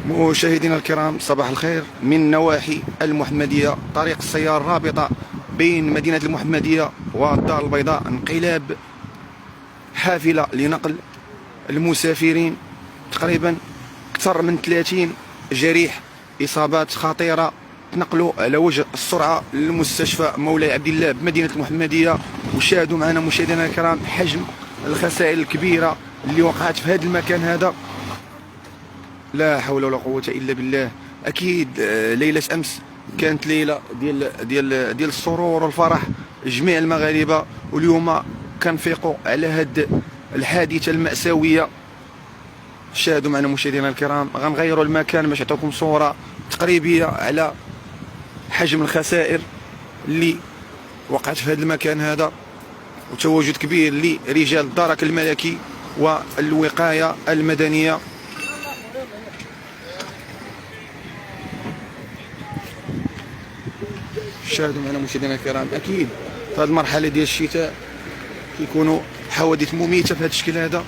مشاهدينا الكرام، صباح الخير. من نواحي المحمدية طريق السيار رابطة بين مدينة المحمدية والدار البيضاء، انقلاب حافلة لنقل المسافرين، تقريبا أكثر من 30 جريح، إصابات خطيرة، تنقلوا على وجه السرعة للمستشفى مولاي عبد الله بمدينة المحمدية. وشاهدوا معنا مشاهدينا الكرام حجم الخسائر الكبيرة اللي وقعت في هذا المكان هذا. لا حول ولا قوة إلا بالله. أكيد ليلة أمس كانت ليلة ديال السرور والفرح جميع المغاربة، واليوم كنفيقوا على هاد الحادثة المأساوية. شاهدوا معنا مشاهدينا الكرام، غنغيروا المكان باش نعطيكم صورة تقريبية على حجم الخسائر اللي وقعت في هذا المكان هذا، وتواجد كبير لرجال الدرك الملكي والوقاية المدنية. شاهدوا معنا مشاهدينا الكرام، اكيد في هذه المرحله ديال الشتاء كيكونوا حوادث مميته في هذا الشكل هذا.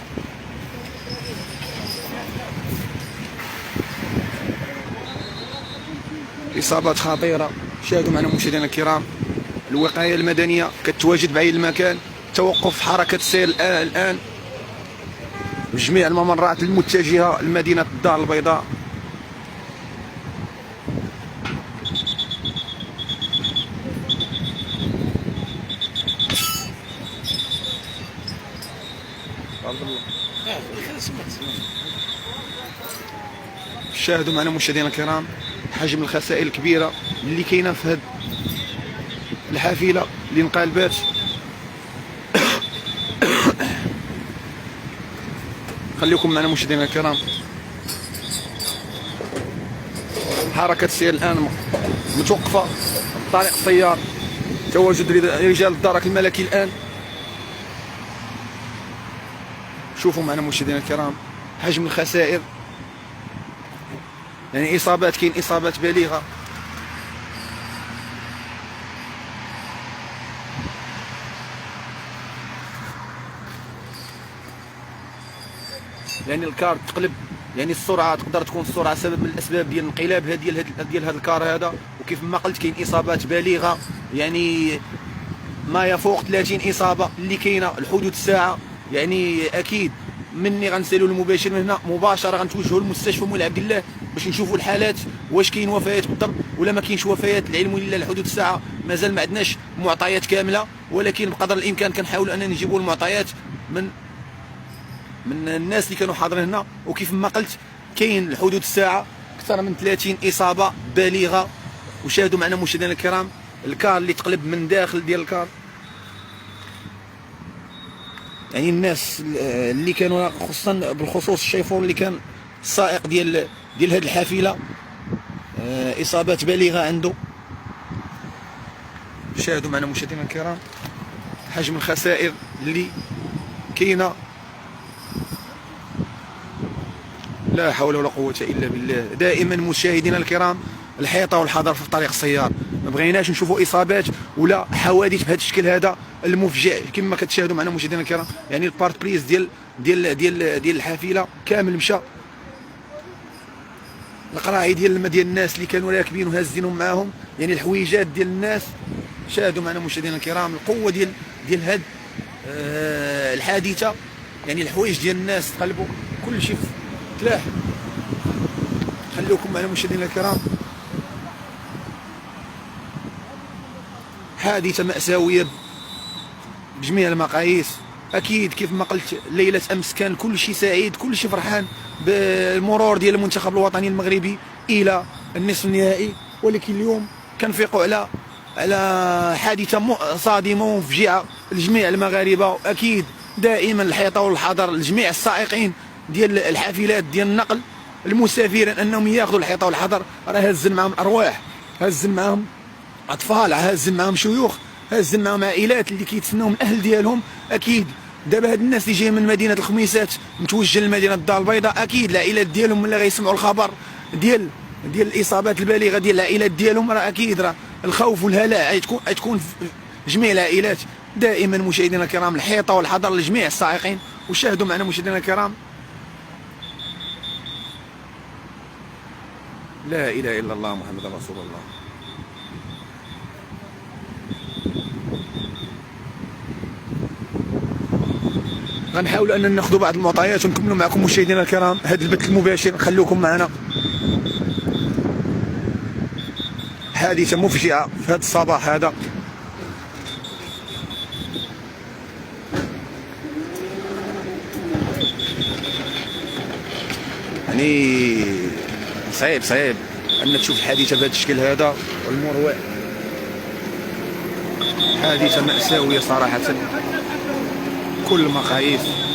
اصابات خطيره. شاهدوا معنا مشاهدينا الكرام، الوقايه المدنيه كتواجد بعين المكان، توقف حركه السير الان بجميع الممرات المتجهه لمدينه الدار البيضاء. شاهدوا معنا مشاهدينا الكرام حجم الخسائر الكبيره اللي كاينه في هذه الحافله اللي انقلبات. خليكم معنا مشاهدينا الكرام، حركه السير الان متوقفه، طريق السيار، تواجد رجال الدرك الملكي الان. شوفوا معنا مشاهدينا الكرام حجم الخسائر، يعني اصابات، كاين اصابات بالغه. يعني الكار تقلب، يعني السرعه تقدر تكون السرعه سبب من الاسباب ديال الانقلاب ديال هذا الكار هذا. وكيف ما قلت كاين اصابات بالغه، يعني ما يفوق 30 اصابه اللي كاينه الحدود الساعه. يعني اكيد مني غنسالوا المباشر من هنا مباشره غنتوجهوا للمستشفى مولاي عبد الله باش نشوفوا الحالات، واش كاين وفيات بالضبط ولا ما كاينش وفيات. العلم لله لحدود الساعه مازال ما عندناش معطيات كامله، ولكن بقدر الامكان كنحاولوا اننا نجيبوا المعطيات من الناس اللي كانوا حاضرين هنا. وكيف ما قلت كاين لحدود الساعه اكثر من 30 اصابه بالغه. وشاهدوا معنا مشاهدينا الكرام الكار اللي تقلب من داخل ديال الكار، يعني الناس اللي كانوا خصوصا بالخصوص الشيفور اللي كان السائق ديال هذه الحافله اصابات بالغه عنده. شاهدوا معنا مشاهدينا الكرام حجم الخسائر اللي كاينه. لا حول ولا قوه الا بالله. دائما مشاهدينا الكرام الحيطه والحذر في طريق السيار، ما بغيناش نشوفوا اصابات ولا حوادث بهذا الشكل هذا المفجع كما كتشاهدوا معنا مشاهدينا الكرام. يعني البارت بريز ديال الحافله كامل مشى، القراعي ديال الناس اللي كانوا راكبين وهازينهم معاهم، يعني الحويجات ديال الناس. شاهدوا معنا مشاهدينا الكرام القوه ديال هاد الحادثه، يعني الحوايج ديال الناس تقلبوا كل شيء تلاح. خلوكم معنا مشاهدينا الكرام، حادثه مأساويه بجميع المقاييس. اكيد كيف ما قلت ليله امس كان كل شيء سعيد، كل شيء فرحان بالمرور ديال المنتخب الوطني المغربي الى النصف النهائي، ولكن اليوم كنفيقوا على حادثه صادمه ومفجعه لجميع المغاربه. اكيد دائما الحيطه والحذر لجميع السائقين ديال الحافلات ديال النقل المسافرين انهم ياخذوا الحيطه والحذر. راه هازن معهم ارواح، هازن معهم اطفال، هازن معهم شيوخ، هازن معهم عائلات اللي كيتسناو من الاهل ديالهم. اكيد دابا هاد الناس اللي جايين من مدينه الخميسات متوجه لمدينه الدار البيضاء، اكيد العائلات ديالهم ملي غيسمعوا الخبر ديال الاصابات البالغه ديال العائلات ديالهم، راه اكيد راه الخوف والهلع غتكون في جميع العائلات. دائما مشاهدينا الكرام الحيطه والحذر لجميع السائقين. وشاهدوا معنا مشاهدينا الكرام لا اله الا الله محمد رسول الله. غنحاولوا اننا ناخذوا بعض المعطيات ونكملوا معكم مشاهدينا الكرام هذا البث المباشر. خلوكم معنا. حادثه مفجعه في هذا الصباح هذا. يعني صعيب انك تشوف حادثه بهذا الشكل هذا والمروع. حادثه مأساويه صراحه كل المقاييس.